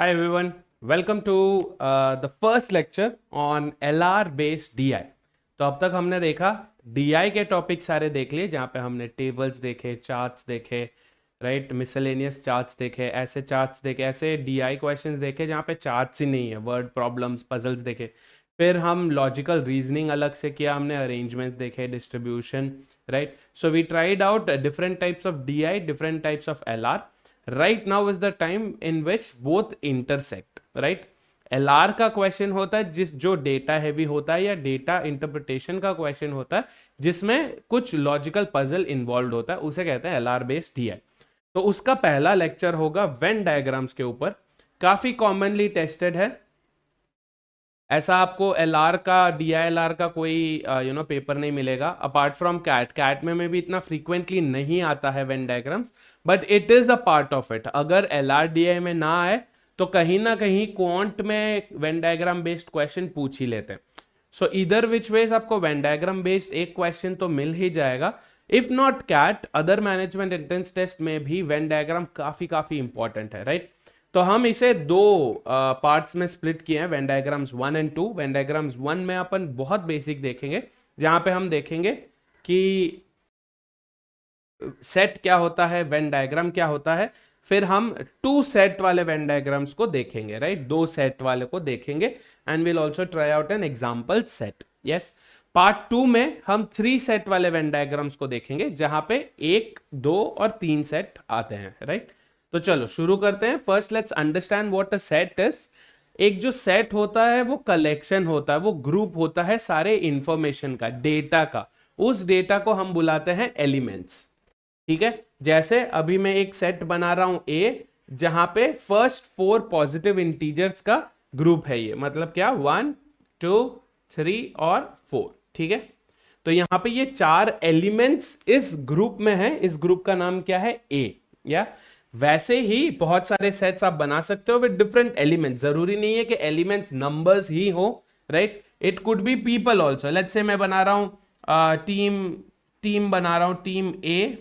Hi everyone, welcome to the first lecture on LR based DI। तो अब तक हमने देखा DI के टॉपिक सारे देख लिए, जहाँ पे हमने टेबल्स देखे, चार्ट्स देखे, राइट, मिसलेनियस चार्ट्स देखे, ऐसे चार्ट्स देखे, ऐसे DI क्वेश्चंस देखे जहाँ पे चार्ट्स ही नहीं है, वर्ड प्रॉब्लम्स, पजल्स देखे। फिर हम लॉजिकल रीजनिंग अलग से किया, हमने अरेंजमेंट्स देखे, distribution, right. So we tried out different types of DI, different types of LR। right now is the time in which both intersect, right। LR का question होता है जो डेटा हैवी होता है या डेटा इंटरप्रिटेशन का question होता है जिसमें कुछ लॉजिकल पजल इन्वॉल्व होता है, उसे कहते हैं LR बेस्ड DI। तो उसका पहला लेक्चर होगा वेन डायग्राम्स के ऊपर, काफी कॉमनली टेस्टेड है। ऐसा आपको LR का DILR का कोई पेपर नहीं मिलेगा अपार्ट फ्रॉम कैट में भी इतना फ्रीक्वेंटली नहीं आता है Venn diagrams, but it is a part of it. अगर LR DI में ना आए तो कहीं ना कहीं क्वांट में वेन डायग्राम बेस्ड क्वेश्चन पूछ ही लेते हैं। सो इधर विच वेज आपको वेन डायग्राम बेस्ड एक क्वेश्चन तो मिल ही जाएगा। If not CAT, other management entrance test में भी वेन डायग्राम काफी इंपॉर्टेंट है, राइट। तो हम इसे दो पार्ट्स में स्प्लिट किए हैं, Venn diagrams 1 and 2। Venn diagrams 1 में अपन बहुत बेसिक देखेंगे, जहां पे हम देखेंगे कि सेट क्या होता है, वेन डायग्राम क्या होता है। फिर हम 2 सेट वाले वेन डायग्राम्स को देखेंगे, राइट, 2 सेट वाले को देखेंगे and will also try out an example set. Yes, part 2 में हम 3 सेट वाले वेन डायग्राम्स को देखेंगे, जहां पे 1, 2 और 3 सेट आते हैं, राइट। तो चलो शुरू करते हैं। First let's understand what a set is. एक जो सेट होता है वो कलेक्शन होता है, वो ग्रुप होता है सारे इंफॉर्मेशन का, डेटा का। उस डेटा को हम बुलाते हैं एलिमेंट्स, ठीक है। जैसे अभी मैं एक सेट बना रहा हूं A, जहां पे फर्स्ट 4 पॉजिटिव इंटीजर्स का ग्रुप है ये, मतलब क्या, 1, 2, 3 और 4, ठीक है। तो यहां पे ये 4 एलिमेंट्स इस ग्रुप में है, इस ग्रुप का नाम क्या है, A। या वैसे ही बहुत सारे सेट्स आप बना सकते हो विद डिफरेंट एलिमेंट्स। जरूरी नहीं है कि एलिमेंट्स नंबर्स ही हो, right, it could be people also. Let's say मैं बना रहा हूं टीम बना रहा हूं, टीम A,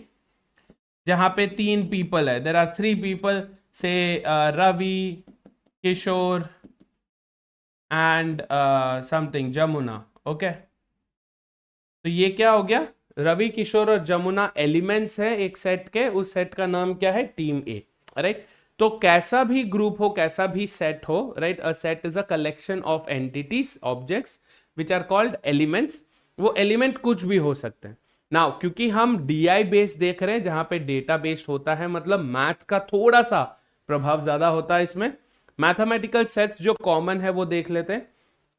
जहां पे 3 पीपल है, देर आर 3 पीपल से रवि, किशोर एंड समथिंग जमुना, ओके। तो ये क्या हो गया, रवि, किशोर और जमुना एलिमेंट्स है एक सेट के, उस सेट का नाम क्या है, टीम ए, राइट। तो कैसा भी ग्रुप हो, कैसा भी सेट हो, right, a set is a collection of entities, objects which are called elements. वो एलिमेंट कुछ भी हो सकते हैं। नाउ क्योंकि हम DI बेस्ड देख रहे हैं, जहां पे डेटा बेस्ड होता है, मतलब मैथ का थोड़ा सा प्रभाव ज्यादा होता है इसमें। मैथमेटिकल सेट्स जो कॉमन है वो देख लेते हैं।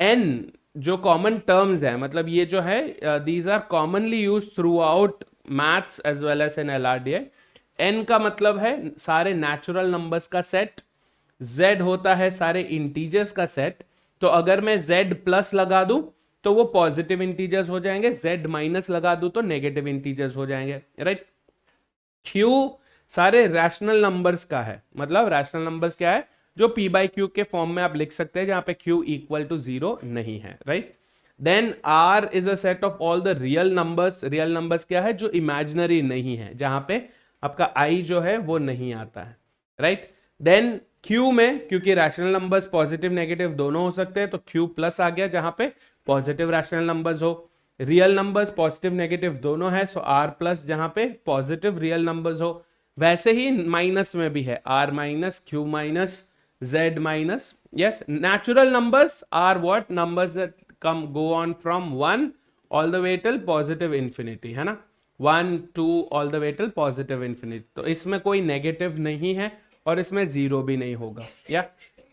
एन जो कॉमन टर्म्स है, मतलब ये जो है, these are commonly use throughout maths as well as in LRDI। N का मतलब है सारे नेचुरल नंबर्स का सेट, जेड होता है सारे इंटीजर्स का सेट। तो अगर मैं जेड प्लस लगा दूं तो वो पॉजिटिव इंटीजर्स हो जाएंगे, जेड माइनस लगा दूं तो नेगेटिव इंटीजर्स हो जाएंगे, राइट। क्यू सारे रैशनल नंबर्स का है, मतलब रैशनल नंबर्स क्या है, जो P/Q के फॉर्म में आप लिख सकते हैं, जहां पे Q इक्वल टू 0 नहीं है, राइट। Then R is a set of all the real numbers. Real numbers क्या है, जो इमेजिनरी नहीं है, जहां पे आपका I जो है वो नहीं आता है, राइट। देन Q में, क्योंकि रैशनल नंबर्स पॉजिटिव नेगेटिव दोनों हो सकते हैं, तो Q प्लस आ गया, जहां पे पॉजिटिव रैशनल नंबर्स हो। रियल नंबर्स पॉजिटिव नेगेटिव दोनों है, सो R प्लस, जहां पे पॉजिटिव रियल नंबर्स हो। वैसे ही माइनस में भी है, R minus, Q minus, Z minus. Yes, natural numbers are what, numbers that come go on from 1 all the way till positive infinity, है ना, 1, 2 all the way till positive infinity. तो इसमें कोई नेगेटिव नहीं है और इसमें 0 भी नहीं होगा। या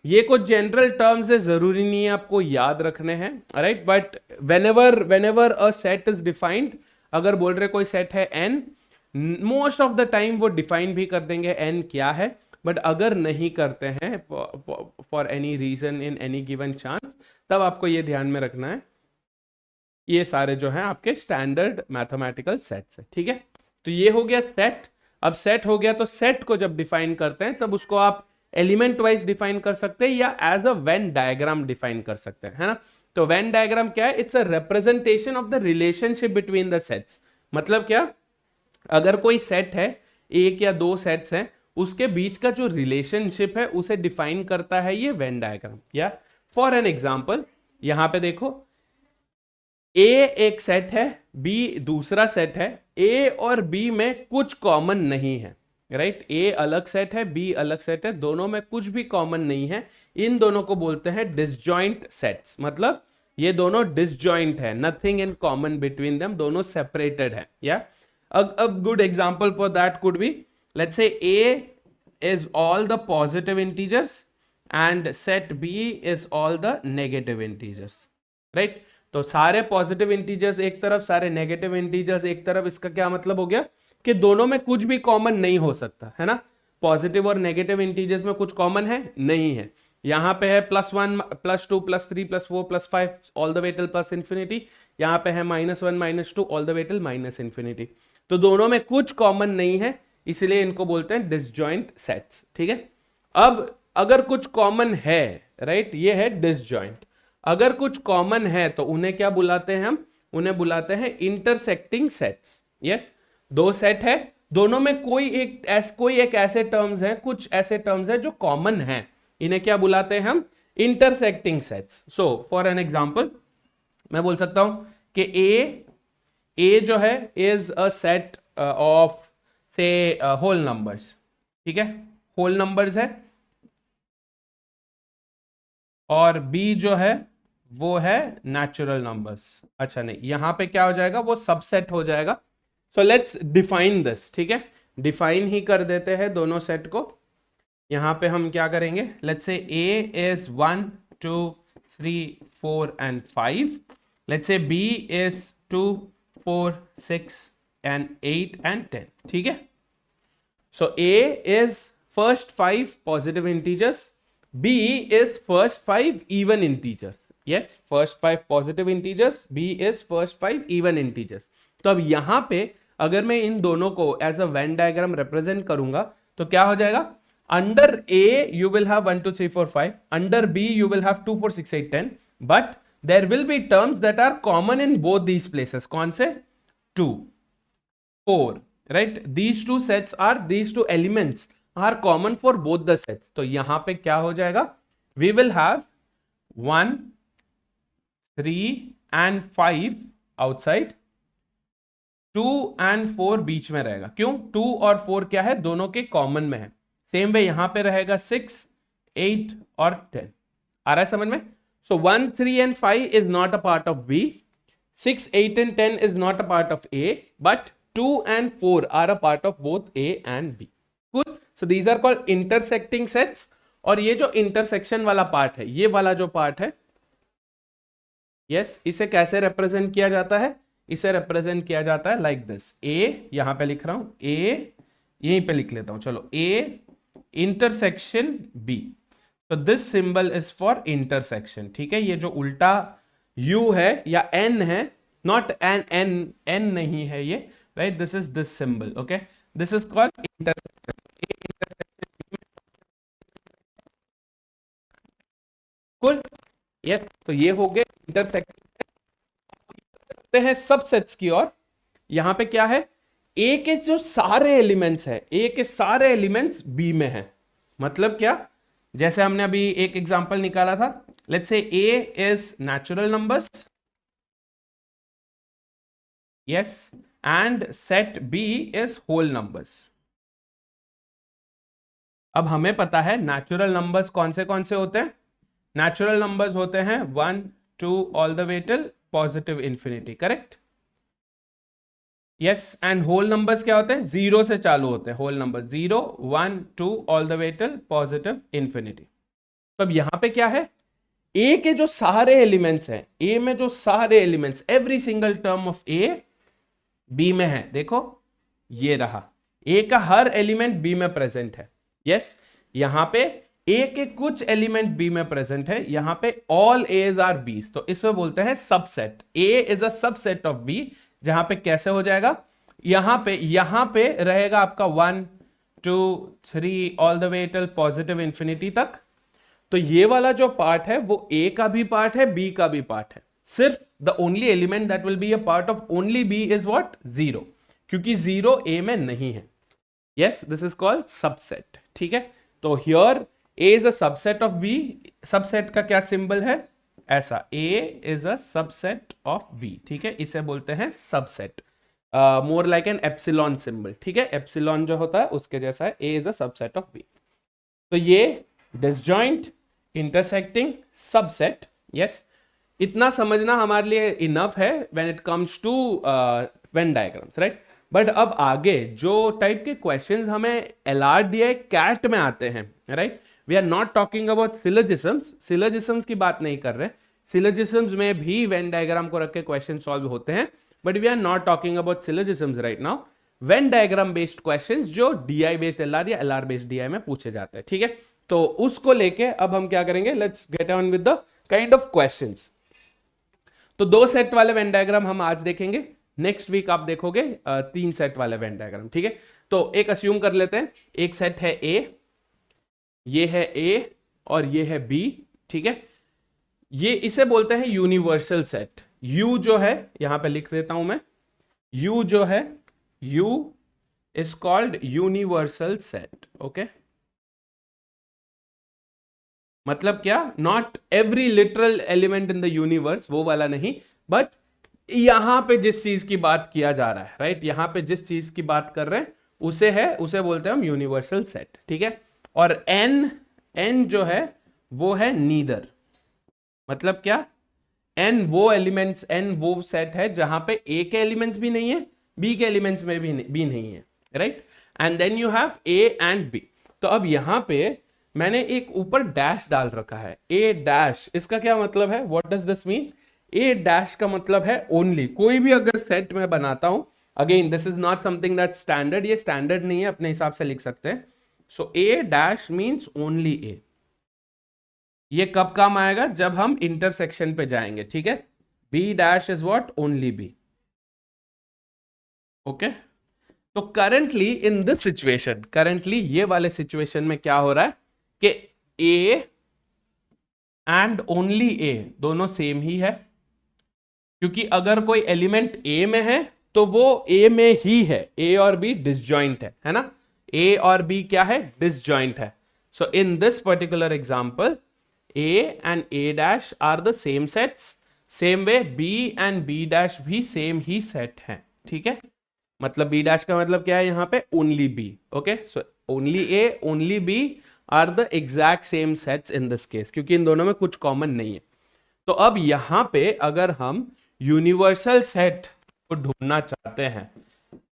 ये कुछ जनरल टर्म्स है, जरूरी नहीं है आपको याद रखने हैं, right. But whenever a set is defined, अगर बोल रहे कोई सेट है n, most of the time वो डिफाइन भी कर देंगे n क्या है। बट अगर नहीं करते हैं for any reason in any given chance, तब आपको ये ध्यान में रखना है, ये सारे जो हैं आपके स्टैंडर्ड मैथमेटिकल सेट्स है, ठीक है। तो ये हो गया सेट। अब सेट हो गया, तो सेट को जब डिफाइन करते हैं तब उसको आप एलिमेंट वाइज डिफाइन कर सकते हैं या as a Venn diagram define कर सकते हैं, है ना। तो वेन डायग्राम क्या है, it's a representation of the relationship between the sets. मतलब क्या, अगर कोई सेट है, एक या 2 सेट्स हैं, उसके बीच का जो रिलेशनशिप है उसे डिफाइन करता है ये वेन डायग्राम। या फॉर एन एग्जाम्पल यहां पे देखो, ए एक सेट है, बी दूसरा सेट है, ए और बी में कुछ कॉमन नहीं है, राइट? ए अलग सेट है, बी अलग सेट है, दोनों में कुछ भी कॉमन नहीं है। इन दोनों को बोलते हैं डिसजॉइंट सेट्स, मतलब ये दोनों डिसजॉइंट है, nothing in common between them, दोनों सेपरेटेड है। या अब good example for that could be, let's say A is all the positive integers and set B is all the negative integers, right? तो सारे पॉजिटिव इंटीजर्स एक तरफ, सारे negative integers एक तरफ। इसका क्या मतलब हो गया कि दोनों में कुछ भी कॉमन नहीं हो सकता, है ना? पॉजिटिव और नेगेटिव इंटीजर्स में कुछ कॉमन है नहीं है। यहां पे है +1 +2 +3 +4 +5 all the way till plus infinity, यहां पे है -1 -2 all the way till minus infinity. तो दोनों में कुछ कॉमन नहीं है, इसलिए इनको बोलते हैं डिसजॉइंट सेट्स, ठीक है? अब अगर कुछ कॉमन है, राइट, ये है डिसजॉइंट। अगर कुछ कॉमन है तो उन्हें क्या बुलाते हैं हम? उन्हें बुलाते हैं इंटरसेक्टिंग सेट्स। यस, दो सेट है, दोनों में कोई एक ऐसे टर्म्स हैं, कुछ ऐसे टर्म्स हैं जो कॉमन हैं, इन्हें क्या बुलाते हैं हम? Intersecting sets. So for an example मैं बोल सकता हूं कि ए जो है इज अ सेट ऑफ से होल नंबर्स, ठीक है? होल नंबर्स है। और बी जो है वो है नेचुरल नंबर्स। अच्छा नहीं, यहां पे क्या हो जाएगा, वो सबसेट हो जाएगा। सो लेट्स डिफाइन दिस, ठीक है? डिफाइन ही कर देते हैं दोनों सेट को। यहां पे हम क्या करेंगे, let's say A is 1 2 3 4 and 5, let's say B is 2 4 6 and 8 and 10, ठीक है? So A is first 5 positive integers, B is first 5 even integers. Yes, first 5 positive integers, B is first 5 even integers. तो अब यहां पे अगर मैं इन दोनों को as a Venn diagram represent करूंगा तो क्या हो जाएगा? Under A you will have 1 2 3 4 5, under B you will have 2 4 6 8 10, but there will be terms that are common in both these places. कौन से? 2 4, right? These two elements are common for both the sets. तो यहां पे क्या हो जाएगा? We will have 1 3 and 5 outside, 2 and 4 बीच में रहेगा। क्यों? 2 और 4 क्या है? दोनों के कॉमन में है। सेम वे यहां पे रहेगा 6 8 और 10। आ रहा है समझ में? So 1 3 and 5 is not a part of B, 6 8 and 10 is not a part of A, but 2 and 4 are a part of both A and B. Cool. So these are called intersecting sets. और ये जो intersection वाला part है, ये वाला जो part है, yes, इसे कैसे रिप्रेजेंट किया जाता है? इसे रिप्रेजेंट किया जाता है लाइक दिस। ए यहां पे लिख रहा हूं, ए यहीं पे लिख लेता हूं, चलो, ए इंटरसेक्शन बी। तो this symbol is for intersection, ठीक है? ये जो उल्टा U है या N है, नॉट N नहीं है ये, right? This is this symbol, okay? This is called intersection. Cool? Yes. तो ये हो गए इंटरसेक्शन। करते हैं सबसेट्स की ओर। यहां पे क्या है? A के जो सारे एलिमेंट्स है, A के सारे एलिमेंट्स B में है। मतलब क्या? जैसे हमने अभी एक एग्जांपल निकाला था, let's say A is natural numbers, yes, and set B is whole numbers. अब हमें पता है नेचुरल नंबर्स कौन से होते हैं? नेचुरल नंबर्स होते हैं 1 2 all the way till positive infinity, correct? Yes, and whole numbers क्या होते हैं? 0 से चालू होते हैं। Whole number 0 1 2 all the way till positive infinity. तो अब यहां पे क्या है? ए के जो सारे एलिमेंट्स हैं, ए में जो सारे elements, every single term of A B में है। देखो ये रहा, ए का हर एलिमेंट बी में प्रेजेंट है। यस, यहां पे ए के कुछ एलिमेंट बी में प्रेजेंट है, यहां पे ऑल एज आर बीस, तो इसमें बोलते हैं subset. A is a subset of B, जहां पे कैसे हो जाएगा? यहां पे रहेगा आपका 1 2 3 all the way till positive infinity तक। तो ये वाला जो पार्ट है वो ए का भी पार्ट है, बी का भी पार्ट है। सिर्फ the only element that will be a part of only B is what? 0, क्योंकि 0 ए में नहीं है। Yes, this is called subset, ठीक है। तो here A is a subset of B, subset का क्या सिंबल है, ऐसा, A is a subset of B, ठीक है, इसे बोलते हैं subset, more like an epsilon symbol, ठीक है, एप्सिलॉन जो होता है उसके जैसा है, A is a subset of B. तो ये डिसजॉइंट, इंटरसेक्टिंग, सबसेट, यस, इतना समझना हमारे लिए इनफ है when it comes to Venn diagrams, right. But अब आगे जो टाइप के क्वेश्चंस हमें LRDI कैट में आते हैं, right, we are not talking about syllogisms, syllogisms की बात नहीं कर रहे, सिलोजिज्म्स में भी वेन डायग्राम को रख के क्वेश्चन सॉल्व होते हैं, but we are not talking about syllogisms right now, Venn diagram based questions जो DI बेस्ड LR या LR बेस्ड DI में पूछे जाते हैं, ठीक है। तो उसको लेके अब हम क्या करेंगे, let's get on with the kind of questions. तो 2 सेट वाले वेन डायग्राम हम आज देखेंगे, नेक्स्ट वीक आप देखोगे 3 सेट वाले वेन डायग्राम, ठीक है। तो एक अस्यूम कर लेते हैं, एक सेट है A, ये है A और ये है B, ठीक है, ये इसे बोलते हैं यूनिवर्सल सेट। U जो है, यहां पे लिख देता हूं मैं, U जो है, U is called universal set, okay. मतलब क्या, not every literal element in the universe, वो वाला नहीं, बट यहां पे जिस चीज की बात किया जा रहा है, राइट, यहां पे जिस चीज की बात कर रहे हैं उसे बोलते हैं हम यूनिवर्सल सेट, ठीक है। और n जो है वो है नीदर, मतलब क्या, n वो सेट है जहां पे A के एलिमेंट्स भी नहीं है, B के एलिमेंट्स में भी नहीं है, right, and then you have A and B। तो अब यहां पे मैंने एक ऊपर डैश डाल रखा है, A डैश, इसका क्या मतलब है, what does this mean, A dash का मतलब है ओनली, कोई भी अगर सेट में बनाता हूं, again this is not something that standard, ये स्टैंडर्ड नहीं है, अपने हिसाब से लिख सकते हैं। सो A dash means only A, ये कब काम आएगा, जब हम इंटरसेक्शन पे जाएंगे, ठीक है। B dash is what, only B, okay. तो currently in this situation, currently ये वाले सिचुएशन में क्या हो रहा है कि A एंड ओनली A दोनों सेम ही है, क्योंकि अगर कोई एलिमेंट A में है तो वो A में ही है, A और B डिसजॉइंट है ना, A और B क्या है, डिसजॉइंट है। So in this particular example A and A dash are the same sets, same way B and B dash भी सेम ही सेट है, ठीक है। मतलब B डैश का मतलब क्या है यहाँ पे, only B, okay. So only A only B are the exact same sets in this case, क्योंकि इन दोनों में कुछ कॉमन नहीं है। तो अब यहां पे अगर हम यूनिवर्सल सेट को ढूंढना चाहते हैं,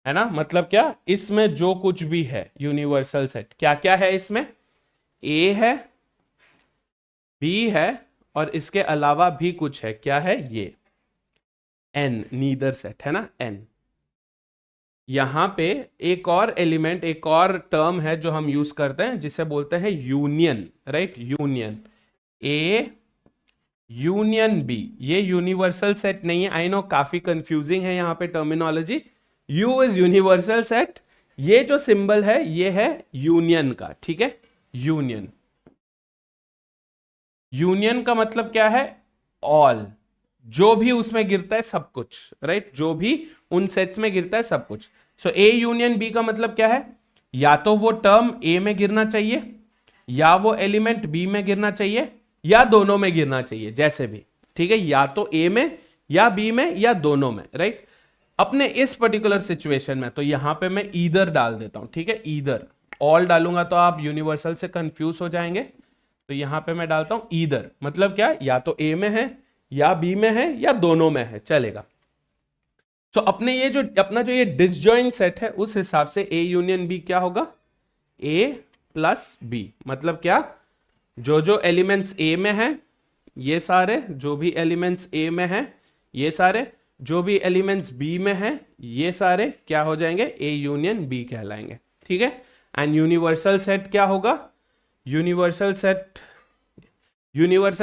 है ना, मतलब क्या, इसमें जो कुछ भी है यूनिवर्सल सेट, क्या क्या है इसमें, A है, B है, और इसके अलावा भी कुछ है, क्या है ये, N, नीदर सेट है ना, N। यहां पे एक और एलिमेंट, एक और टर्म है जो हम यूज करते हैं जिसे बोलते हैं union, right, union, A union B, ये यूनिवर्सल सेट नहीं है, आई नो काफी कंफ्यूजिंग है यहाँ पे terminology, U is universal set, ये जो सिंबल है ये है यूनियन का, ठीक है, यूनियन, यूनियन का मतलब क्या है, ऑल, जो भी उसमें गिरता है सब कुछ, राइट, जो भी उन सेट्स में गिरता है सब कुछ। सो A यूनियन B का मतलब क्या है, या तो वो टर्म A में गिरना चाहिए, या वो एलिमेंट B में गिरना चाहिए, या दोनों में गिरना चाहिए, जैसे भी, ठीक है, या तो A में या B में या दोनों में, राइट। अपने इस पर्टिकुलर सिचुएशन में तो यहां पे मैं ईदर डाल देता हूं, ठीक है, ईदर, ऑल डालूंगा तो आप यूनिवर्सल से कंफ्यूज हो जाएंगे, तो यहां पे मैं डालता हूं ईदर, मतलब क्या, या तो A में है या B में है या दोनों में है, चलेगा। तो अपने ये जो अपना जो ये डिसजॉइंट सेट है उस हिसाब से A यूनियन B क्या होगा, A प्लस B, मतलब क्या, जो एलिमेंट्स A में है ये सारे, जो भी एलिमेंट्स A में है ये सारे, जो भी एलिमेंट्स B में है ये सारे क्या हो जाएंगे, A यूनियन B कहलाएंगे, ठीक है। एंड यूनिवर्सल सेट क्या होगा, यूनिवर्सल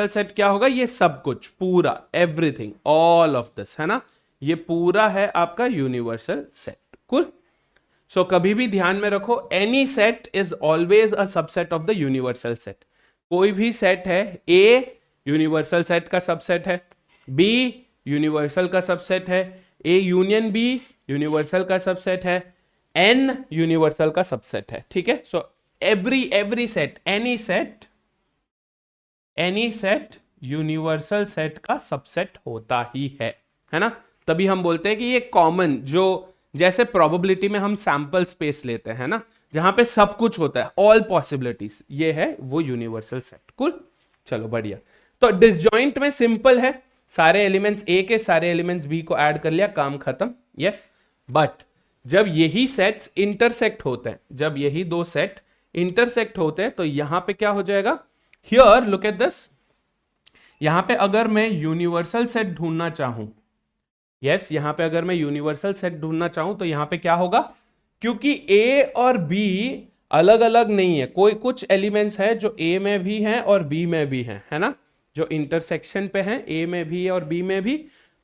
सेट क्या होगा, ये सब कुछ, पूरा, एवरीथिंग, ऑल ऑफ दिस, है ना, ये पूरा है आपका यूनिवर्सल सेट, कूल। सो कभी भी ध्यान में रखो, any set is always a subset of the universal set. कोई भी सेट है, A यूनिवर्सल सेट का सबसेट है, B यूनिवर्सल का सबसेट है, A यूनियन B यूनिवर्सल का सबसेट है, n यूनिवर्सल का सबसेट है, ठीक है। So every set, any set universal set का सबसेट होता ही है ना। तभी हम बोलते हैं कि ये कॉमन, जो जैसे प्रोबेबिलिटी में हम सैंपल स्पेस लेते हैं ना, जहां पे सब कुछ होता है, ऑल पॉसिबिलिटीज, ये है वो यूनिवर्सल सेट। कूल, चलो बढ़िया। तो डिसजॉइंट में सिंपल है, सारे एलिमेंट्स ए के सारे एलिमेंट्स बी को ऐड कर लिया, काम खत्म। यस, बट जब यही सेट्स इंटरसेक्ट होते हैं, जब यही दो सेट इंटरसेक्ट होते हैं, तो यहां पे क्या हो जाएगा, हियर लुक एट दिस, यहां पे अगर मैं यूनिवर्सल सेट ढूंढना चाहूं, यस यहां पे अगर मैं यूनिवर्सल सेट ढूंढना चाहूं, तो यहां पे क्या होगा, क्योंकि ए और बी अलग अलग नहीं है, कोई कुछ एलिमेंट्स है जो ए में भी हैं और बी में भी हैं, है ना, जो इंटरसेक्शन पे हैं, ए में भी और बी में भी,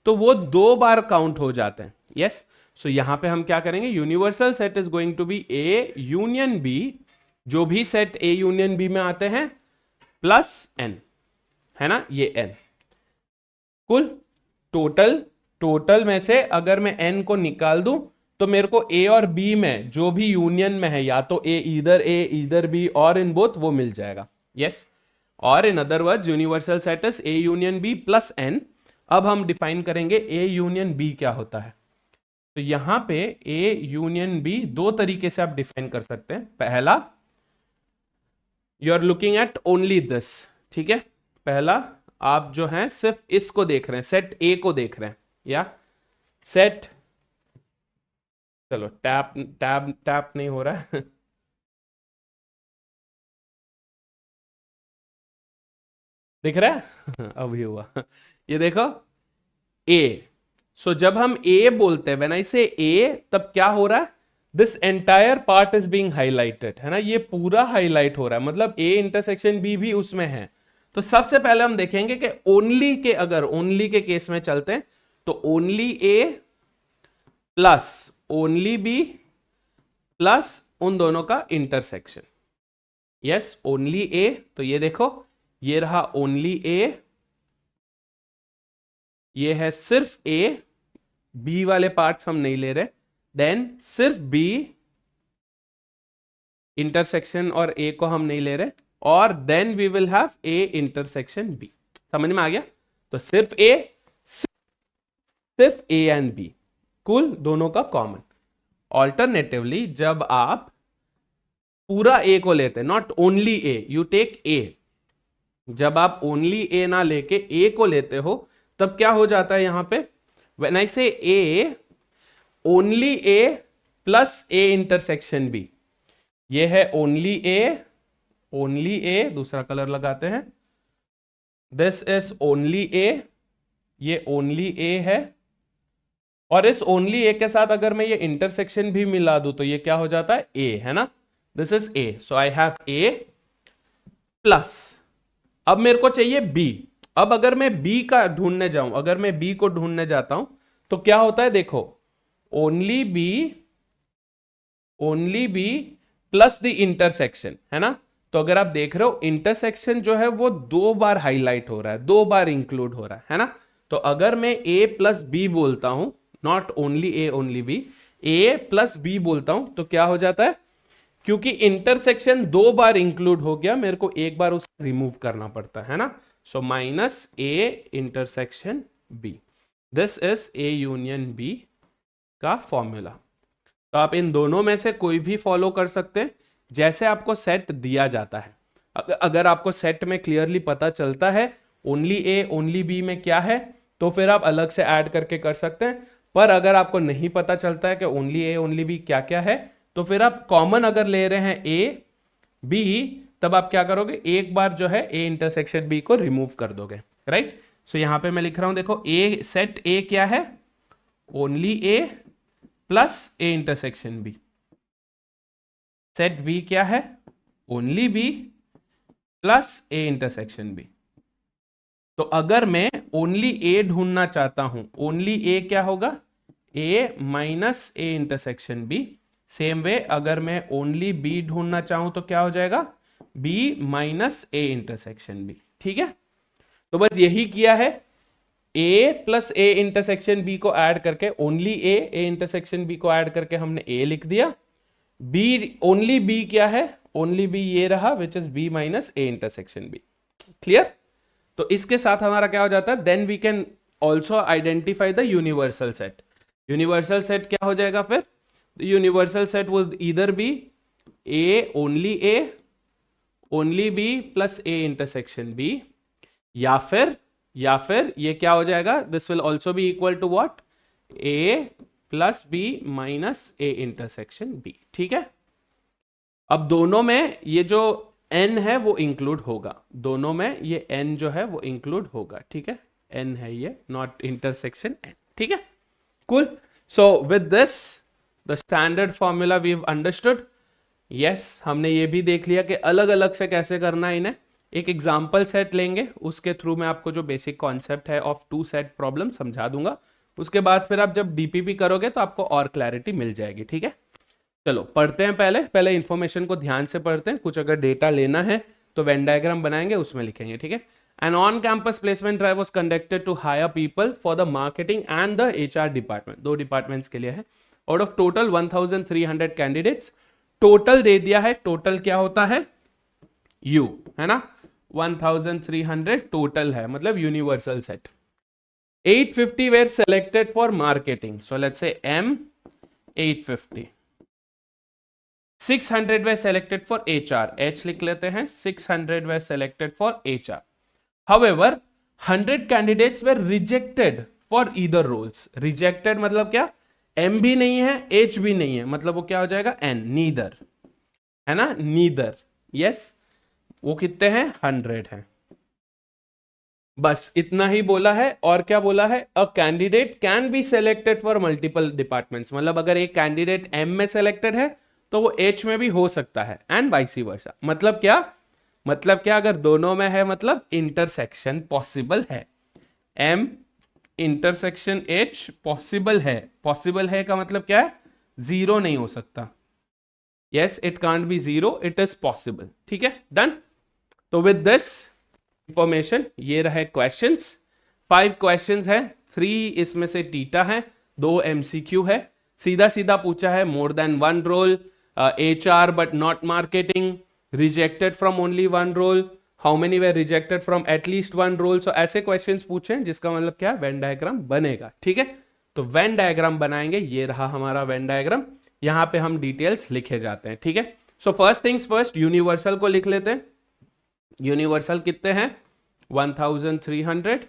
तो वो 2 बार काउंट हो जाते हैं। यस, सो यहां पे हम क्या करेंगे, universal set is going to be A union B, जो भी सेट ए यूनियन बी में आते हैं, प्लस एन, है ना, ये एन। कुल टोटल में से अगर मैं एन को निकाल दूं, तो मेरे को ए और बी में जो भी यूनियन में है, या तो ए इधर बी और इन बोथ, वो मिल जाएगा। यस, और in other words universal set is A union B plus N. अब हम डिफाइन करेंगे ए यूनियन बी क्या होता है। तो यहां पे ए यूनियन बी 2 तरीके से आप डिफाइन कर सकते हैं। पहला, you are looking at only this, ठीक है, पहला आप जो है सिर्फ इसको देख रहे हैं, सेट ए को देख रहे हैं, या सेट, चलो टैप नहीं हो रहा है दिख रहा है अभी हुआ ये देखो ए। सो जब हम ए बोलते हैं, व्हेन आई से ए, तब क्या हो रहा है, this entire part is being highlighted, है ना, ये पूरा हाईलाइट हो रहा है, मतलब ए इंटरसेक्शन बी भी उसमें है। तो सबसे पहले हम देखेंगे कि ओनली के, अगर ओनली के केस में चलते हैं, तो only A plus only B plus उन दोनों का इंटरसेक्शन। यस, ओनली ए, तो ये देखो, ये रहा ओनली ए, ये है सिर्फ ए, बी वाले पार्ट्स हम नहीं ले रहे, देन सिर्फ बी, इंटरसेक्शन और ए को हम नहीं ले रहे, और then we will have a intersection B. समझ में आ गया, तो सिर्फ ए एंड बी, कुल दोनों का कॉमन। ऑल्टरनेटिवली जब आप पूरा ए को लेते हैं, not only A, you take A, जब आप ओनली ए ना लेके ए को लेते हो, तब क्या हो जाता है यहां पे, when I say A, only A plus A intersection B, ये है ओनली ए, दूसरा कलर लगाते हैं, दिस इज ओनली ए, ये ओनली ए है, और इस ओनली ए के साथ अगर मैं ये इंटरसेक्शन भी मिला दूं, तो ये क्या हो जाता है, ए, है ना, this is A, so I have a plus, अब मेरे को चाहिए बी। अब अगर मैं बी का ढूंढने जाऊं, अगर मैं बी को ढूंढने जाता हूं, तो क्या होता है, देखो, only B plus the intersection, है ना। तो अगर आप देख रहे हो, इंटरसेक्शन जो है वो 2 बार हाईलाइट हो रहा है, 2 बार इंक्लूड हो रहा है ना। तो अगर मैं ए प्लस बी बोलता हूं, not only A only B, A plus B बोलता हूं, तो क्या हो जाता है, क्योंकि इंटरसेक्शन 2 बार इंक्लूड हो गया, मेरे को एक बार उसे रिमूव करना पड़ता है ना। So minus A intersection B, this is A union B का फॉर्मूला। तो आप इन दोनों में से कोई भी फॉलो कर सकते हैं, जैसे आपको सेट दिया जाता है। अगर आपको सेट में क्लियरली पता चलता है ओनली ए ओनली बी में क्या है, तो फिर आप अलग से ऐड करके कर सकते हैं। पर अगर आपको नहीं पता चलता है कि ओनली ए ओनली बी क्या क्या है, तो फिर आप कॉमन अगर ले रहे हैं ए बी, तब आप क्या करोगे, एक बार जो है ए इंटरसेक्शन बी को रिमूव कर दोगे, राइट। सो यहां पे मैं लिख रहा हूं, देखो, ए सेट ए क्या है, only A plus A intersection B, set B क्या है, only B plus A intersection B. तो अगर मैं ओनली ए ढूंढना चाहता हूं, ओनली ए क्या होगा, A minus A intersection B. Same way अगर मैं ओनली बी ढूंढना चाहूं, तो क्या हो जाएगा, B minus A intersection B, ठीक है। तो बस यही किया है, A plus A intersection B को ऐड करके, ओनली ए इंटरसेक्शन बी को ऐड करके हमने ए लिख दिया, बी, ओनली बी क्या है, ओनली बी ये रहा which is B minus A intersection B. Clear? तो इसके साथ हमारा क्या हो जाता है, then we can also identify the universal set. Universal set क्या हो जाएगा फिर, universal set will either be A only B plus A intersection B, या फिर ये क्या हो जाएगा, this will also be equal to what, A plus B minus A intersection B. ठीक है, अब दोनों में ये जो n है वो इंक्लूड होगा, दोनों में ये n जो है वो इंक्लूड होगा। ठीक है, n है ये, नॉट इंटरसेक्शन n। ठीक है, cool. So with this the standard formula we have understood. Yes, हमने ये भी देख लिया कि अलग अलग से कैसे करना है इन्हें। एक एग्जाम्पल सेट लेंगे, उसके थ्रू मैं आपको जो बेसिक कॉन्सेप्ट है ऑफ टू सेट प्रॉब्लम समझा दूंगा। उसके बाद फिर आप जब डीपीपी करोगे तो आपको और क्लैरिटी मिल जाएगी। ठीक है, चलो पढ़ते हैं। पहले इंफॉर्मेशन को ध्यान से पढ़ते हैं। कुछ अगर डेटा लेना है तो वेन डायग्राम बनाएंगे, उसमें लिखेंगे। ठीक है, an on campus placement drive was conducted to hire people for the marketing and the HR department. दो डिपार्टमेंट्स के लिए है। Out of total 1300 candidates, total दे दिया है। टोटल क्या होता है, यू, है ना, 1300 टोटल है, मतलब universal set. 850 were selected for marketing, so let's say M 850. 600 were selected for HR, H लिख लेते हैं, 600 were selected for HR. However, 100 candidates were rejected for either roles. Rejected मतलब क्या, M भी नहीं है, H भी नहीं है, मतलब वो क्या हो जाएगा, N, neither, है ना, neither. Yes, वो कितने हैं, 100 हैं। बस इतना ही बोला है। और क्या बोला है, a candidate can be selected for multiple departments, मतलब अगर एक कैंडिडेट एम में सेलेक्टेड है तो वो एच में भी हो सकता है, एंड वाइस वर्सा। मतलब क्या, अगर दोनों में है मतलब इंटरसेक्शन पॉसिबल है। एम इंटरसेक्शन एच पॉसिबल है। पॉसिबल है का मतलब क्या है, जीरो नहीं हो सकता। Yes, it can't be zero, it is possible. ठीक है, डन। तो विद दिस इंफॉर्मेशन ये रहे क्वेश्चंस। 5 क्वेश्चंस है, 3 इसमें से टीटा है, 2 एमसीक्यू है। सीधा सीधा पूछा है, more than 1 role, HR but not marketing, rejected from only 1 role, how many were rejected from at least 1 role. So ऐसे क्वेश्चंस पूछे जिसका मतलब क्या, वेन डायग्राम बनेगा। ठीक है, तो वेन डायग्राम बनाएंगे। ये रहा हमारा वेन डायग्राम, यहां पे हम डिटेल्स लिखे जाते हैं। ठीक है, so first things first, universal को लिख लेते हैं। यूनिवर्सल कितने हैं, 1300।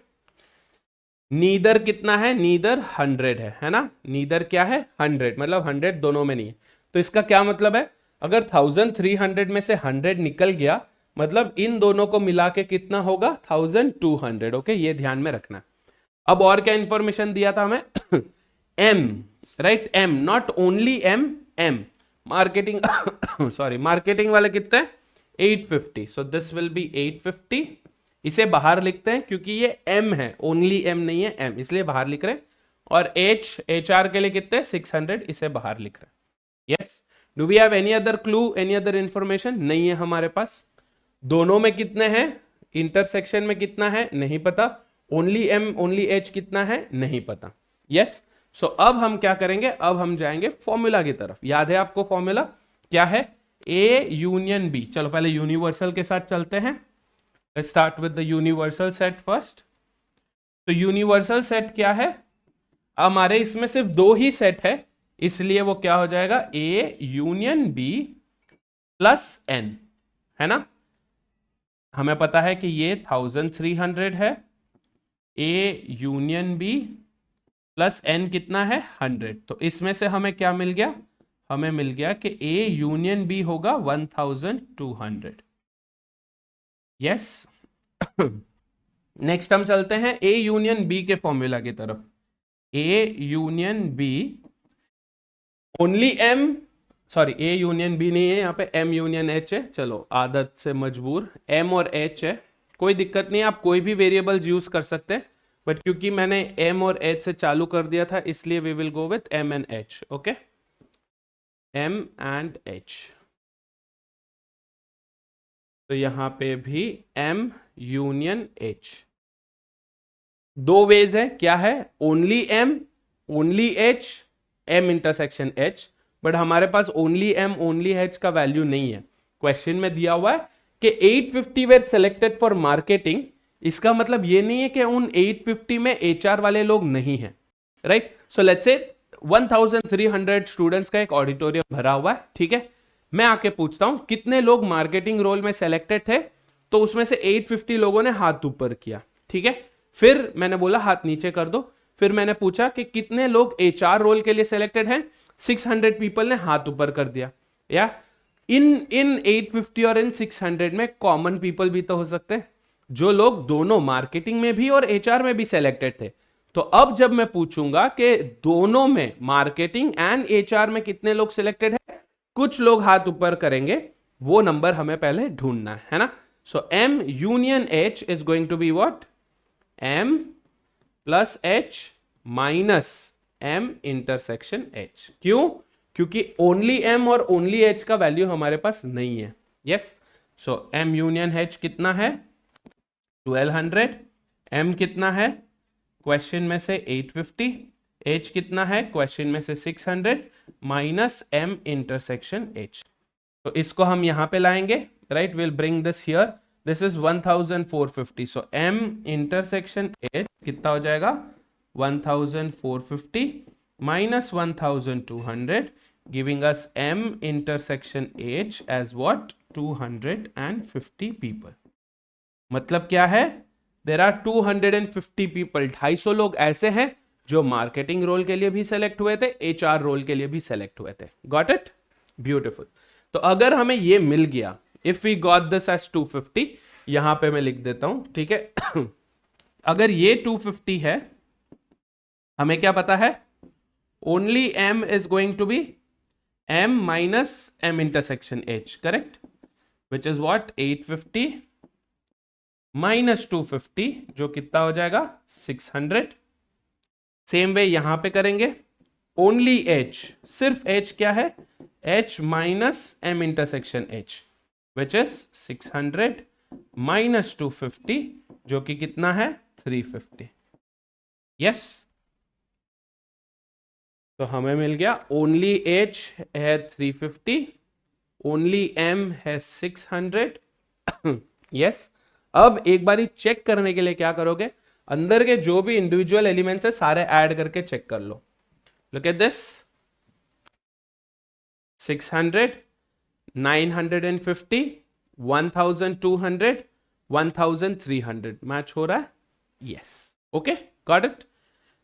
नीदर कितना है, नीदर 100 है ना, नीदर क्या है, 100, मतलब 100 दोनों में नहीं है। तो इसका क्या मतलब है, अगर 1300 में से 100 निकल गया, मतलब इन दोनों को मिला के कितना होगा, 1200। ओके, ये ध्यान में रखना। अब और क्या इंफॉर्मेशन दिया था हमें, M, right, M, not only M, M marketing sorry, marketing वाले कितने, 850। So this will be 850। इसे बाहर लिखते हैं क्योंकि ये M है, ओनली M नहीं है, M, इसलिए बाहर लिख रहे हैं। और H, HR के लिए कितने, 600, इसे बाहर लिख रहे हैं। Yes, do we have any other clue, any other information, नहीं है हमारे पास। दोनों में कितने हैं, इंटरसेक्शन में कितना है, नहीं पता। ओनली M ओनली H कितना है, नहीं पता। यस, सो अब हम क्या करेंगे, अब हम जाएंगे फॉर्मूला की तरफ। याद है आपको फॉर्मूला क्या है, A यूनियन B। चलो पहले यूनिवर्सल के साथ चलते हैं। Let's start with the universal set first. तो यूनिवर्सल सेट क्या है, हमारे इसमें सिर्फ 2 ही सेट है, इसलिए वो क्या हो जाएगा, A union B plus N, है ना। हमें पता है कि ये 1300 है, A union B plus N कितना है, 100। तो इसमें से हमें क्या मिल गया, हमें मिल गया कि A यूनियन B होगा 1200। यस, नेक्स्ट हम चलते हैं A यूनियन B के फॉर्मूला की तरफ। A union B only M, sorry A union B नहीं है, यहाँ पे M यूनियन H है। चलो आदत से मजबूर, M और H है, कोई दिक्कत नहीं, आप कोई भी वेरिएबल्स यूज कर सकते हैं, बट क्योंकि मैंने M और H से चालू कर दिया था, इसलिए we will go with M and H। Okay, M and H। तो यहां पे भी M यूनियन H। 2 वेज है, क्या है, only M only H, M intersection H, but हमारे पास ओनली एम ओनली एच का वैल्यू नहीं है। क्वेश्चन में दिया हुआ है कि 850 वेर सेलेक्टेड फॉर मार्केटिंग, इसका मतलब ये नहीं है कि उन 850 में एचआर वाले लोग नहीं हैं, right. So let's say 1300 students का एक ऑडिटोरियम भरा हुआ है, ठीक है। मैं आके पूछता हूं कितने लोग मार्केटिंग रोल में सेलेक्टेड थे, तो उसमें से 850 लोगों ने हाथ ऊपर किया, ठीक है। फिर मैंने बोला हाथ नीचे कर दो। फिर मैंने पूछा कि कितने लोग एचआर रोल के लिए सिलेक्टेड हैं, 600 पीपल ने हाथ ऊपर कर दिया। या इन 850 और इन 600 में कॉमन पीपल भी तो हो सकते हैं, जो लोग दोनों मार्केटिंग में भी और एचआर में भी सिलेक्टेड थे। तो अब जब मैं पूछूंगा कि दोनों में मार्केटिंग एंड एचआर में कितने लोग सिलेक्टेड है, कुछ लोग हाथ ऊपर करेंगे, वो नंबर हमें पहले ढूंढना है ना। So M union H is going to be what, M plus H minus M intersection H। क्यों? क्योंकि ओनली M और ओनली H का वैल्यू हमारे पास नहीं है। Yes, so M union H कितना है 1200, M कितना है क्वेश्चन में से 850, H कितना है क्वेश्चन में से 600 माइनस M इंटरसेक्शन H। तो इसको हम यहां पे लाएंगे, right, will bring this here, this is 1450। So M intersection H कितना हो जाएगा 1450 minus 1200 giving us M intersection H as what 250 people. मतलब क्या है, देयर आर 250 पीपल, 250 लोग ऐसे हैं जो मार्केटिंग रोल के लिए भी सेलेक्ट हुए थे, एचआर रोल के लिए भी सेलेक्ट हुए थे। Got it? ब्यूटीफुल। तो अगर हमें ये मिल गया, if we got this as 250, यहां पे मैं लिख देता हूं, ठीक है। अगर ये 250 है, हमें क्या पता है, only M is going to be M minus M intersection H, correct, which is what 850 minus 250, जो कितना हो जाएगा 600। सेम वे यहां पे करेंगे, ओनली H, सिर्फ H क्या है, H minus M intersection H, which is 600 minus 250, जो कि कितना है 350। यस, तो हमें मिल गया ओनली H है 350, ओनली M है 600। यस, अब एक बारी चेक करने के लिए क्या करोगे, अंदर के जो भी इंडिविजुअल एलिमेंट्स है सारे ऐड करके चेक कर लो। लुक एट दिस, 600, 950, 1200, 1300 मैच हो रहा है। Yes, okay, got it.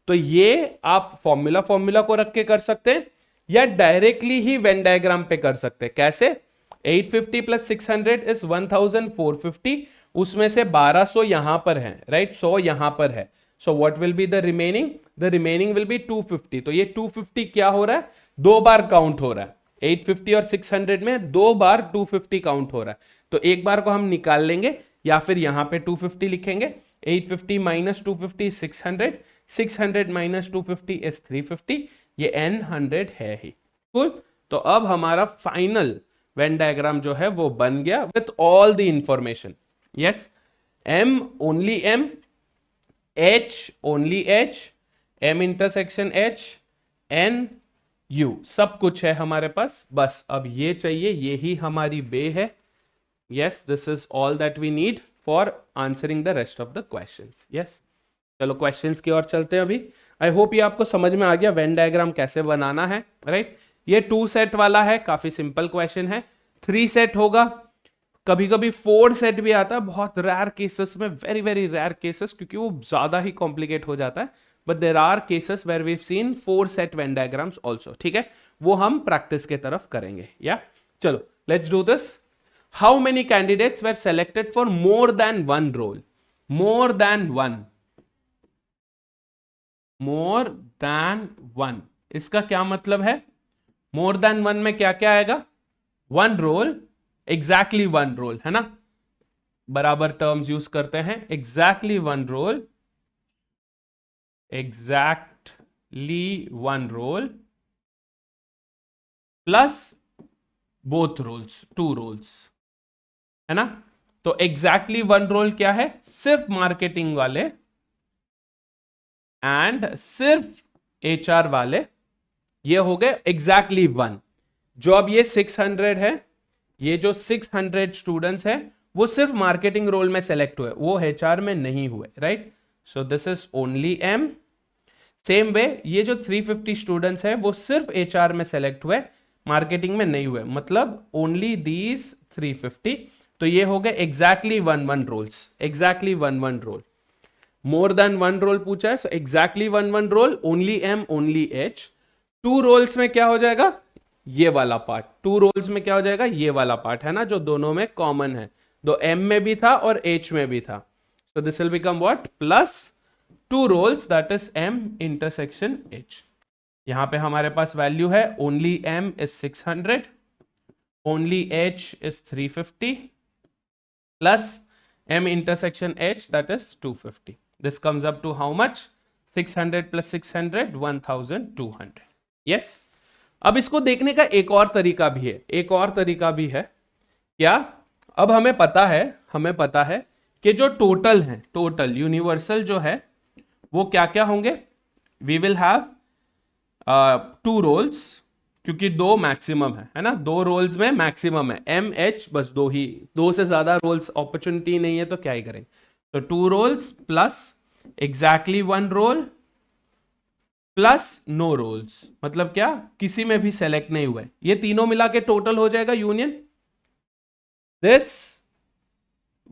तो ये आप फॉर्मूला को रख के कर सकते हैं, या डायरेक्टली ही वेन डायग्राम पे कर सकते हैं। कैसे? 850 प्लस 600 इज 1450, उसमें से 1200 यहां पर है, राइट, 100 यहां पर है। So what will be the remaining, the remaining will be 250। तो ये 250 क्या हो रहा है, दो बार काउंट हो रहा है, 850 और 600 में दो बार 250 काउंट हो रहा है। तो एक बार को हम निकाल लेंगे, या फिर यहां पे 250 लिखेंगे, 850 माइनस 250 600, 600 माइनस 250 इज 350, ये n 100 है ही। cool? तो अब हमारा फाइनल वेन डायग्राम जो है वो बन गया with all the information. Yes, M only M, H only H, M intersection H, N U, सब कुछ है हमारे पास। बस अब ये चाहिए, ये ही हमारी बे है। Yes, this is all that we need for answering the rest of the questions. Yes, चलो क्वेश्चंस की ओर चलते हैं अभी। आई होप ये आपको समझ में आ गया वेन डायग्राम कैसे बनाना है, राइट। ये 2 सेट वाला है, काफी सिंपल क्वेश्चन है। 3 सेट होगा, कभी कभी 4 सेट भी आता है, बहुत रेयर केसेस में, वेरी वेरी रेयर केसेस, क्योंकि वो ज्यादा ही कॉम्प्लिकेट हो जाता है। But there are cases where we seen 4 set Venn diagrams also, ठीक है, वो हम प्रैक्टिस के तरफ करेंगे। या चलो let's do this. How many candidates were selected for more than one role? More than one, more than one, इसका क्या मतलब है? मोर देन वन में क्या क्या आएगा? One role, exactly one role, है ना, बराबर टर्म्स यूज करते हैं। Exactly one role, exactly one role plus both roles, 2 roles, है ना। तो एग्जैक्टली वन रोल क्या है? सिर्फ मार्केटिंग वाले एंड सिर्फ एचआर वाले, ये हो गए एग्जैक्टली वन। जो अब ये 600 है, ये जो 600 स्टूडेंट्स है वो सिर्फ मार्केटिंग रोल में सेलेक्ट हुए, वो एचआर में नहीं हुए, right? So this is only M. Same way ये जो 350 स्टूडेंट्स है वो सिर्फ एचआर में सेलेक्ट हुए, मार्केटिंग में नहीं हुए, मतलब ओनली दीज 350। तो ये हो गए exactly 1 roles, exactly 1 role. More than 1 role पूछा है, so exactly 1 role, only M only H. 2 roles में क्या हो जाएगा, ये वाला पार्ट। 2 रोल्स में क्या हो जाएगा, ये वाला पार्ट है ना, जो दोनों में कॉमन है, दो एम में भी था और एच में भी था। So this will become what, plus 2 roles that is M intersection H. यहां पे हमारे पास वैल्यू है only M is 600, only H is 350 plus m intersection h, that is 250. This comes up to how much? 600 plus 600, 1200. Yes. अब इसको देखने का एक और तरीका भी है, एक और तरीका भी है क्या? अब हमें पता है कि जो टोटल है, टोटल यूनिवर्सल जो है वो क्या क्या होंगे? वी विल हैव 2 रोल्स, क्योंकि 2 मैक्सिमम है ना, 2 रोल्स में मैक्सिमम है, एम एच बस 2 ही, 2 से ज्यादा रोल्स अपॉर्चुनिटी नहीं है तो क्या ही करेंगे। तो 2 roles plus exactly 1 role plus no roles, मतलब क्या, किसी में भी सेलेक्ट नहीं हुए, ये तीनों मिला के टोटल हो जाएगा यूनियन दिस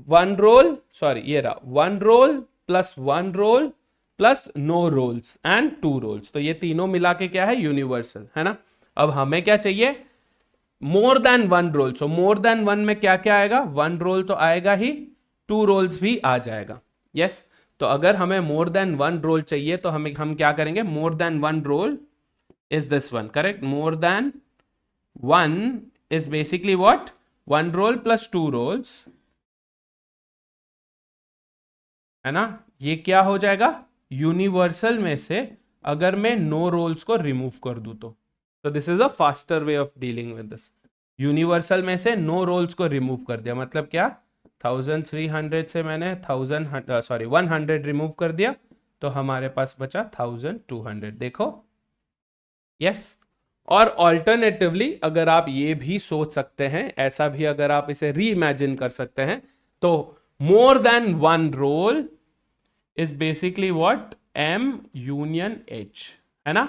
1 रोल, सॉरी ये रहा 1 role plus 1 role plus no roles and 2 roles. तो ये तीनों मिला के क्या है, यूनिवर्सल है ना। अब हमें क्या चाहिए, मोर देन 1 रोल। सो मोर देन 1 में क्या क्या आएगा, 1 रोल तो आएगा ही, 2 रोल्स भी आ जाएगा। यस तो अगर हमें मोर देन 1 रोल चाहिए तो हम क्या करेंगे, more than 1 role is this one, correct? More than 1 is basically what, 1 role plus 2 roles, है ना। ये क्या हो जाएगा, यूनिवर्सल में से अगर मैं नो रोल्स को रिमूव कर दूं तो this is a faster way of dealing with this. Universal में से नो रोल्स को रिमूव कर दिया, मतलब क्या, 1300 से मैंने 100 रिमूव कर दिया, तो हमारे पास बचा 1200। देखो, यस। और ऑल्टरनेटिवली अगर आप ये भी सोच सकते हैं, ऐसा भी अगर आप इसे री इमेजिन कर सकते हैं, तो more than 1 role is basically what, M union H, है ना।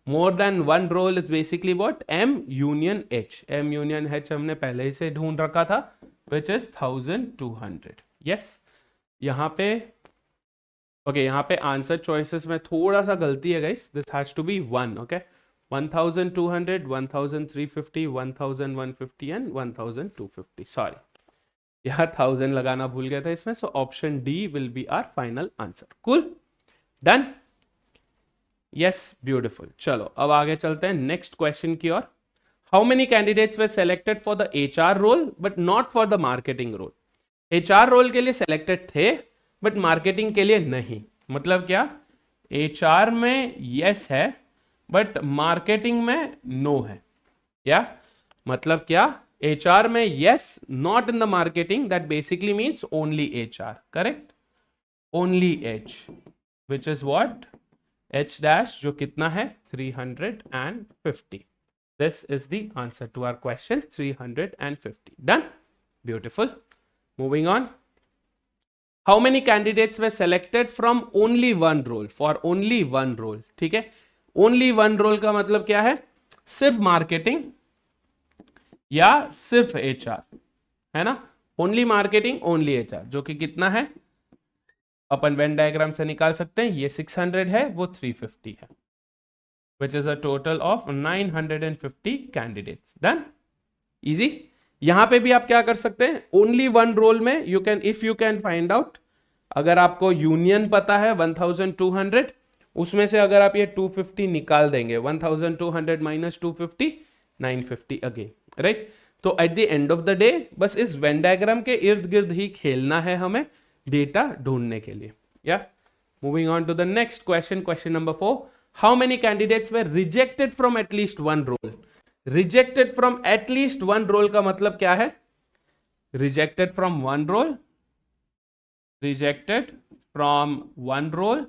More than 1 role is basically what, M union H। M union H हमने पहले ही से ढूंढ रखा था, विच इज 1200। यस, यहाँ पे ओके, यहाँ पे आंसर चॉइसेस में थोड़ा सा गलती है guys, this has to be 1, okay. 1200, 1350, 1150 and 1250, sorry यार 1000 लगाना भूल गया था इसमें। So option D will be our final answer. Cool, done, yes, beautiful. चलो अब आगे चलते हैं नेक्स्ट क्वेश्चन की ओर। How many candidates were selected for the HR role but not for the marketing role? HR role के लिए selected थे बट मार्केटिंग के लिए नहीं, मतलब क्या, एचआर में यस है बट मार्केटिंग में नो है, क्या मतलब, क्या, HR में yes, not in the marketing, that basically means only HR, correct? Only H, which is what, H dash, जो कितना है 350. This is the answer to our question, 350. Done? Beautiful. Moving on. How many candidates were selected from only 1 role? For only 1 role, ठीक है। Only 1 role का मतलब क्या है, सिर्फ मार्केटिंग या सिर्फ एचआर, है ना। ओनली मार्केटिंग ओनली एचआर, जो कि कितना है, अपन वेन डायग्राम से निकाल सकते हैं, ये 600 है, वो 350 है, which is a total of 950 candidates. Done, easy. यहां पे भी आप क्या कर सकते हैं, ओनली 1 रोल में you can, if you can find out, अगर आपको यूनियन पता है 1200, उसमें से अगर आप ये 250 निकाल देंगे, 1200 माइनस 250, 950 अगेन, राइट। तो at the end of the day बस इस वेन डायग्राम के इर्द गिर्द ही खेलना है हमें डेटा ढूंढने के लिए। या moving on to the next question, question number 4। How many candidates were rejected from at least 1 role? Rejected from at least 1 role का मतलब क्या है, rejected from 1 role, rejected from 1 role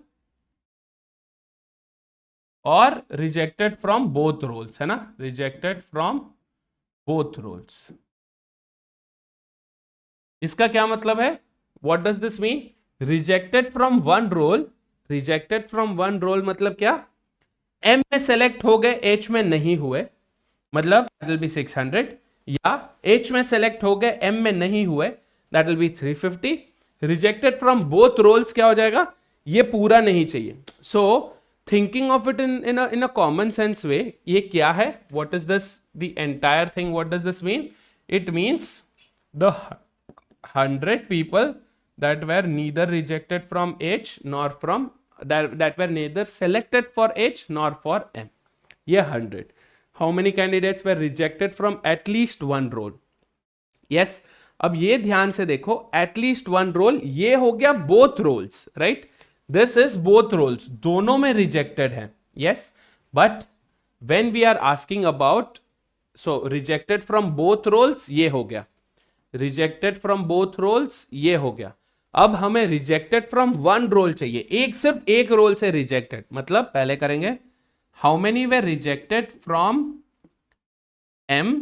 और रिजेक्टेड फ्रॉम बोथ रोल्स, है ना, रिजेक्टेड फ्रॉम both roles. इसका क्या मतलब है? What does this mean? Rejected from one role, rejected from one role मतलब क्या? M में सेलेक्ट हो गए, H में नहीं हुए, मतलब that will be 600, या H में सेलेक्ट हो गए, M में नहीं हुए, that will be 350. Rejected from both roles क्या हो जाएगा? ये पूरा नहीं चाहिए. So thinking of it in a common sense way, ये क्या है? What is this? The entire thing. What does this mean? It means the 100 people that were neither rejected from H nor from that were neither selected for H nor for M. ये 100. How many candidates were rejected from at least one role? Yes. अब ये ध्यान से देखो, at least one role, ये हो गया both roles, right? This is both roles, दोनों में rejected है. Yes. But when we are asking about, so rejected from both roles, ये हो गया. Rejected from both roles, ये हो गया. अब हमें rejected from one role चाहिए, सिर्फ एक रोल से rejected. मतलब पहले करेंगे how many were rejected from M,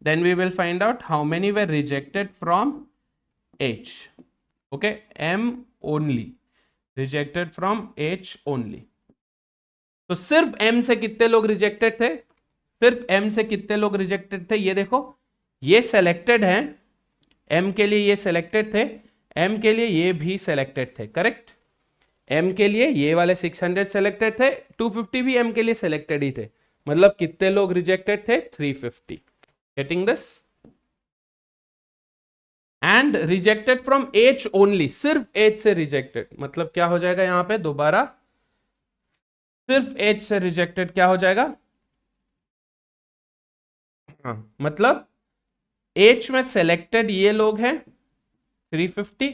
then we will find out how many were rejected from H. Okay, M only, rejected from H only. तो सिर्फ M से कितने लोग rejected थे? सिर्फ M से कितने लोग rejected थे? ये देखो, ये selected हैं, M के लिए ये selected थे, M के लिए ये भी selected थे, करेक्ट? M के लिए ये वाले 600 selected थे, 250 भी M के लिए selected ही थे, मतलब कितने लोग rejected थे? 350. Getting this? And rejected from H only, सिर्फ H से rejected, मतलब क्या हो जाएगा यहां पे दोबारा? सिर्फ H से rejected क्या हो जाएगा? हाँ, मतलब H में selected ये लोग हैं 350,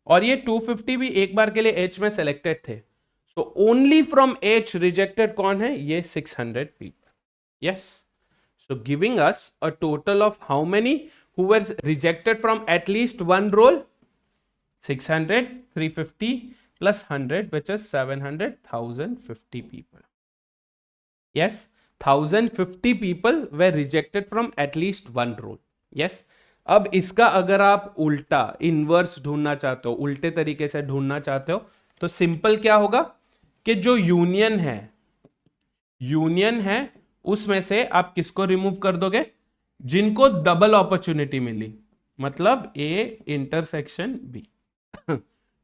और ये 250 भी एक बार के लिए H में selected थे. So only from H rejected कौन है? ये 600 people. Yes. So giving us a total of how many who were rejected from at least one role? 600, 350 plus 100, which is 700, 1050 people. Yes, 1050 people were rejected from at least one role. Yes. अब इसका अगर आप उल्टा inverse ढूंढना चाहते हो, उल्टे तरीके से ढूंढना चाहते हो, तो सिंपल क्या होगा कि जो यूनियन है उसमें से आप किसको रिमूव कर दोगे? जिनको डबल अपॉर्चुनिटी मिली, मतलब A intersection B.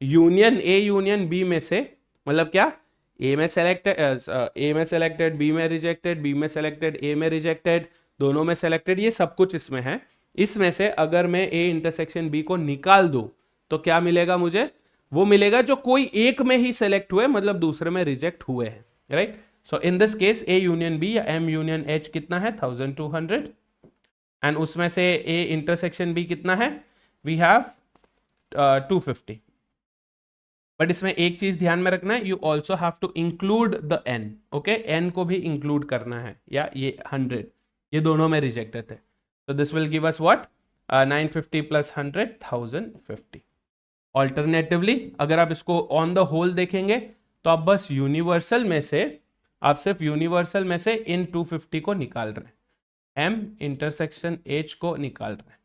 Union A union B में से, मतलब क्या? A में सेलेक्टेड, B में रिजेक्टेड, B में सेलेक्टेड, A में रिजेक्टेड, दोनों में सेलेक्टेड, ये सब कुछ इसमें है. इसमें से अगर मैं A इंटरसेक्शन B को निकाल दूं तो क्या मिलेगा मुझे? वो मिलेगा जो कोई एक में ही सेलेक्ट हुए, मतलब दूसरे में रिजेक्ट हुए हैं, right? So in this case A union B या M यूनियन H कितना है? 1200. एंड उसमें से A इंटरसेक्शन B कितना है? We have 250. बट इसमें एक चीज ध्यान में रखना है, you also have to include the N. Okay, N को भी इंक्लूड करना है, या ये 100, ये दोनों में रिजेक्टेड थे. So this will give us what? 950 plus 100, 1050. Alternatively, अगर आप इसको on the whole देखेंगे तो आप बस यूनिवर्सल में से, आप सिर्फ यूनिवर्सल में से इन 250 को निकाल रहे हैं, M इंटरसेक्शन H को निकाल रहे हैं.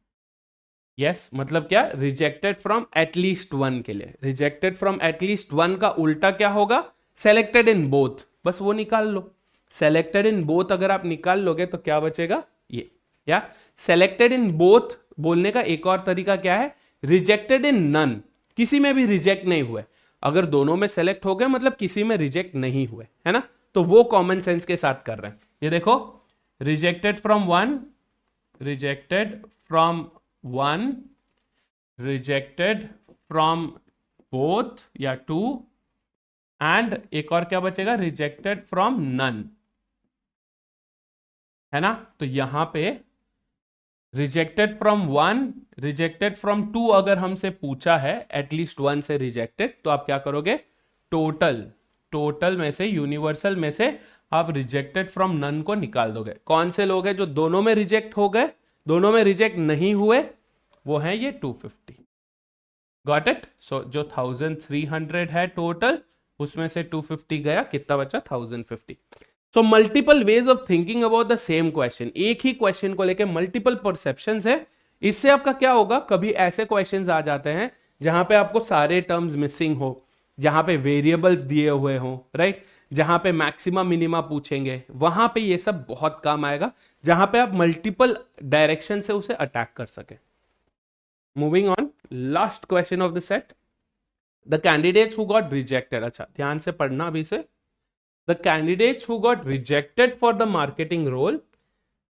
Yes, मतलब क्या? रिजेक्टेड फ्रॉम एटलीस्ट वन के लिए. रिजेक्टेड फ्रॉम एटलीस्ट वन का उल्टा क्या होगा? Selected in both. बस वो निकाल लो. सेलेक्टेड इन बोथ अगर आप निकाल लोगे तो क्या बचेगा? ये. या सेलेक्टेड इन बोथ बोलने का एक और तरीका क्या है? रिजेक्टेड इन नन, किसी में भी रिजेक्ट नहीं हुए. अगर दोनों में सेलेक्ट हो गए मतलब किसी में रिजेक्ट नहीं हुए, है ना? तो वो कॉमन सेंस के साथ कर रहे हैं. ये देखो, rejected from one, rejected from one, rejected from both या टू, एंड एक और क्या बचेगा? रिजेक्टेड फ्रॉम नन, है ना? तो यहां पे rejected from one, rejected from two अगर हमसे पूछा है एटलीस्ट वन से रिजेक्टेड, तो आप क्या करोगे? टोटल में से, यूनिवर्सल में से आप रिजेक्टेड फ्रॉम नन को निकाल दोगे. कौन से लोग हैं जो दोनों में रिजेक्ट हो गए, दोनों में रिजेक्ट नहीं हुए? वो है ये 250. Got it? सो जो 1300 है टोटल, उसमें से 250 गया, कितना बचा? 1050. So multiple ways of thinking about the same question, एक ही क्वेश्चन को लेके मल्टीपल परसेप्शंस है। इससे आपका क्या होगा, कभी ऐसे क्वेश्चंस आ जाते हैं जहां पे आपको सारे टर्म्स मिसिंग हो, जहां पे वेरिएबल्स दिए हुए हो, राइट, जहां पे मैक्सिमा मिनिमा पूछेंगे, वहां पे ये सब बहुत काम आएगा, जहां पे आप मल्टीपल डायरेक्शन से उसे अटैक कर सके। Moving on, last question of the set, the candidates who got rejected. अच्छा ध्यान से पढ़ना अभी से। The candidates who got rejected for the marketing role,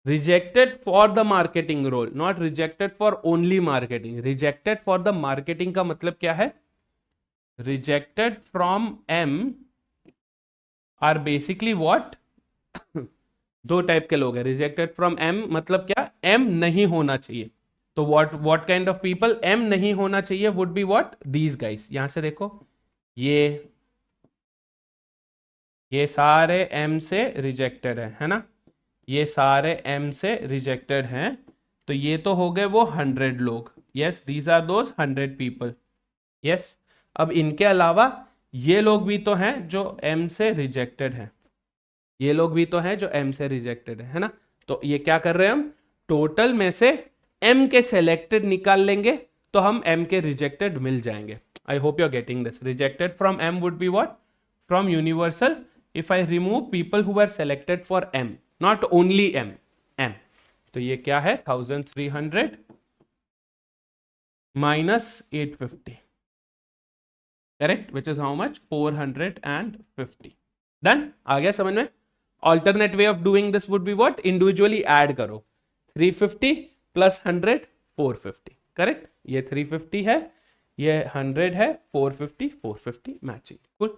rejected for the marketing role, not rejected for only marketing, rejected for the marketing का मतलब क्या है, rejected from M are basically what? दो टाइप के लोग हैं। rejected from M मतलब क्या, M नहीं होना चाहिए। तो what kind of people M नहीं होना चाहिए would be what? These guys। यहां से देखो, ये सारे M से रिजेक्टेड है ना, ये सारे M से रिजेक्टेड हैं, तो ये तो हो गए वो 100 लोग। Yes, these are those 100 people. Yes, अब इनके अलावा ये लोग भी तो हैं जो M से रिजेक्टेड हैं, ये लोग भी तो हैं जो M से रिजेक्टेड है ना। तो ये क्या कर रहे हैं हम, टोटल में से M के सेलेक्टेड निकाल लेंगे तो हम M के रिजेक्टेड मिल जाएंगे। I hope you are getting this. Rejected from M would be what, from universal if I remove people who were selected for M, not only M, तो ये क्या है 1300 minus 850, correct, which is how much, 450। Done, आ गया समझ में। alternate way of doing this would be what, individually add करो, 350 plus 100 450, correct, ये 350 है, ये 100 है, 450 matching, cool।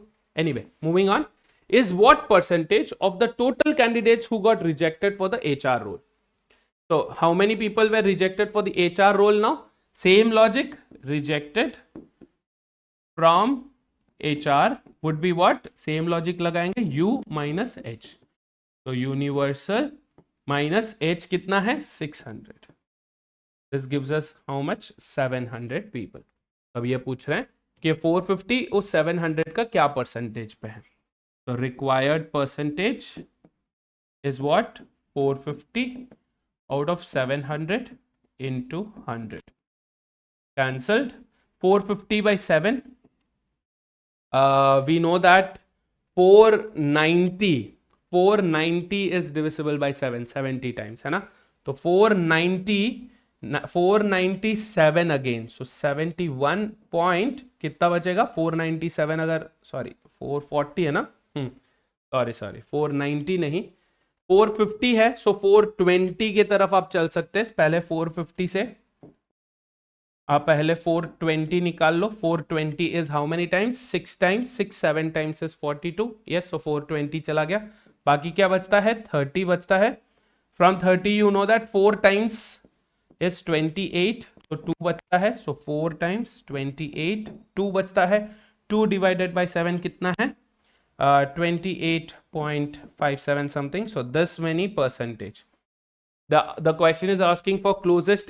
anyway, moving on, is what percentage of the total candidates who got rejected for the HR role? So how many people were rejected for the HR role now? Same logic, rejected from HR would be what? Same logic लगाएंगे, U minus H। तो universal minus H कितना है 600। This gives us how much, 700 people। अब ये पूछ रहे हैं कि 450 उस 700 का क्या परसेंटेज पे है। So required percentage is what, 450 out of 700 into 100, cancelled, 450 by 7, we know that 490 is divisible by 7 70 times है ना, तो 497 अगेन, सो 71 पॉइंट कितना बचेगा, 497 अगर, सॉरी 440 है ना, सॉरी 490 नहीं 450 है, सो 420 की तरफ आप चल सकते हैं। पहले 450 से आप पहले 420 निकाल लो। 420 is how many times, 6 times, 7 times is 42। Yes, so 420 चला गया। बाकी क्या बचता है, 30 बचता है। From 30 you know that 4 times is 28, तो 2 बचता है, सो 4 टाइम्स 28, 2 बचता है, 2 डिवाइडेड बाय 7 कितना है, 28.57 something, so this many percentage। the question is asking for closest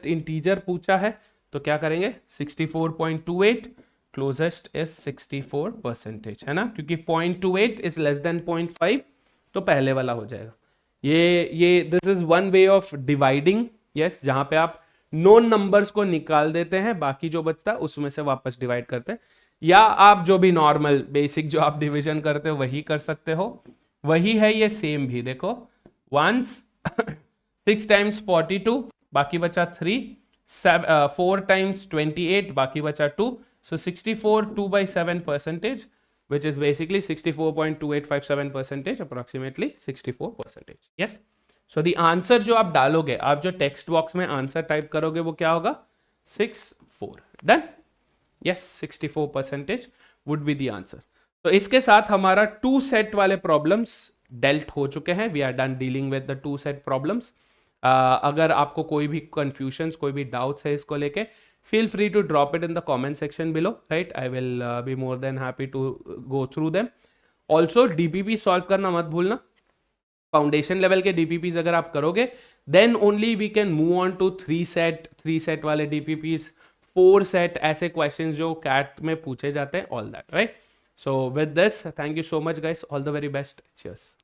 integer पूछा है, तो क्या करेंगे, 64.28, closest is 64% है ना, क्योंकि 0.28 is less than 0.5, तो पहले वाला हो जाएगा। ये this is one way of dividing, yes, जहां पे आप नोन नंबर्स को निकाल देते हैं, बाकी जो बचता है उसमें से वापस डिवाइड करते हैं, या आप जो भी नॉर्मल बेसिक जो आप डिवीजन करते हो वही कर सकते हो, वही है ये सेम भी। देखो वंस 6 टाइम्स 42, बाकी बचा 3, 4 टाइम्स 28, बाकी बचा 2, सो 64 2/7%, which is basically 64.2857%, approximately 64%। yes, so the answer जो आप डालोगे, आप जो टेक्स्ट बॉक्स में आंसर टाइप करोगे वो क्या होगा, 64। Done, yes, 64% would be the answer. तो इसके साथ हमारा 2 सेट वाले प्रॉब्लम्स डेल्ट हो चुके हैं। We are done dealing with the 2 set problems. अगर आपको कोई भी कंफ्यूजन्स, कोई भी डाउट्स है इसको लेके, feel free to drop it in the comment section below, right? I will be more than happy to go through them. Also DPP solve करना मत भूलना। फाउंडेशन लेवल के DPPs अगर आप करोगे, then only we can move on to 3 set वाले DPPs, 4 set ऐसे questions जो CAT में पूछे जाते हैं, all that, right? So with this, thank you so much guys, all the very best, cheers.